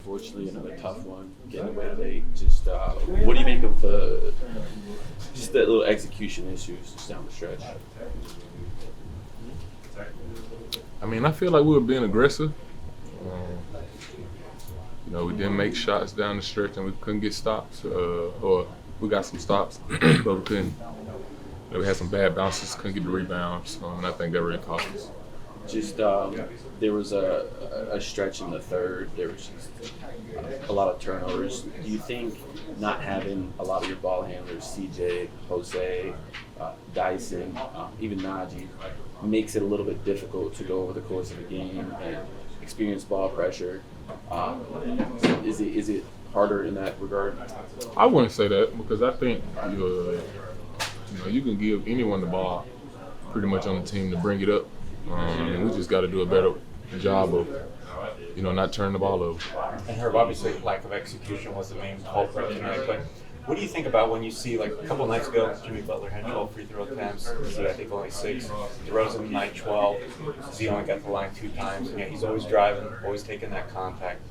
Unfortunately, another tough one, getting away late. Just what do you make of just that little execution issues just down the stretch? I mean, I feel like we were being aggressive. We didn't make shots down the stretch and we couldn't get stops. Or we got some stops, but we couldn't. We had some bad bounces, couldn't get the rebounds, and I think that really cost us. Just there was a stretch in the third. There was just a lot of turnovers. Do you think not having a lot of your ball handlers, CJ, Jose, Dyson, even Naji, makes it a little bit difficult to go over the course of a game and experience ball pressure? Is it harder in that regard? I wouldn't say that because I think you can give anyone the ball pretty much on the team to bring it up. We just got to do a better job of, not turning the ball over. And Herb, obviously lack of execution was the main culprit tonight, but what do you think about when you see, like a couple nights ago, Jimmy Butler had 12 free throw attempts, Z I think only 6, DeRozan tonight 12, Z only got the line 2 times, and yet he's always driving, always taking that contact.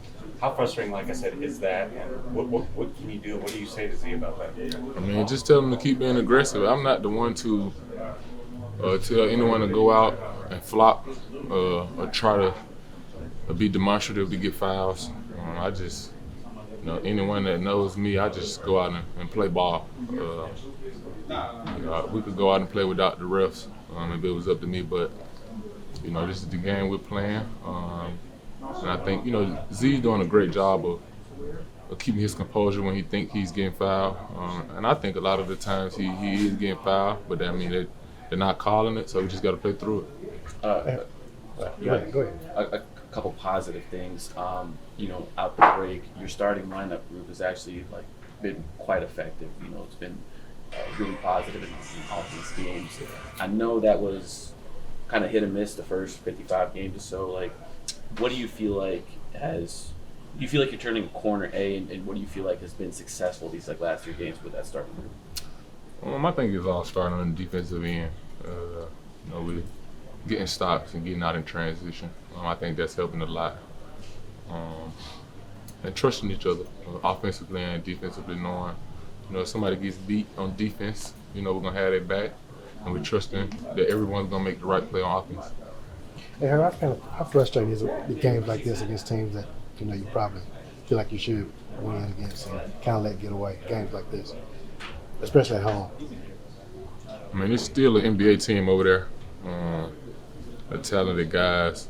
How frustrating, like I said, is that, and what can you do? What do you say to Z about that? I mean, just tell him to keep being aggressive. I'm not the one to tell anyone to go out and flop or try to be demonstrative to get fouls. I just, anyone that knows me, I just go out and play ball. We could go out and play without the refs if it was up to me, but, this is the game we're playing. And I think, Z's doing a great job of keeping his composure when he thinks he's getting fouled. And I think a lot of the times he is getting fouled, but that means they're not calling it, so we just got to play through it. Go ahead. A couple positive things. Out the break, your starting lineup group has actually been quite effective. It's been really positive in all these games. I know that was kind of hit and miss the first 55 games or so. What do you feel like do you feel like you're turning a corner, and what do you feel like has been successful these last 3 games with that starting group? I think it's all starting on the defensive end. We're getting stops and getting out in transition. I think that's helping a lot. And trusting each other, offensively and defensively, knowing, if somebody gets beat on defense, we're going to have their back, and we're trusting that everyone's going to make the right play on offense. Hey, Herb, how frustrating is it with games like this against teams that, you probably feel like you should win against and kind of let get away, games like this, especially at home? I mean, it's still an NBA team over there. The talented guys.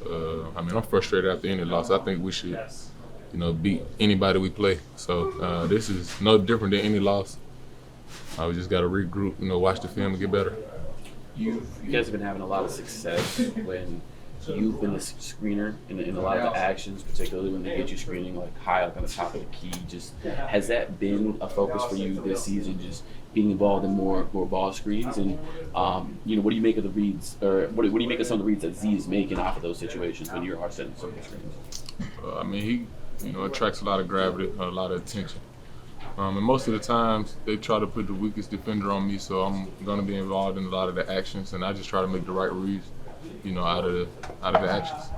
I'm frustrated after any loss. I think we should, beat anybody we play. So this is no different than any loss. We just got to regroup, watch the film and get better. You guys have been having a lot of success when you've been a screener in a lot of the actions, particularly when they get you screening high up on the top of the key. Just has that been a focus for you this season? Just being involved in more ball screens, and what do you make of the reads, or what do you make of some of the reads that Z is making off of those situations when you're setting some screens? He attracts a lot of gravity, a lot of attention. And most of the times they try to put the weakest defender on me, so I'm going to be involved in a lot of the actions, and I just try to make the right reads, out of the actions.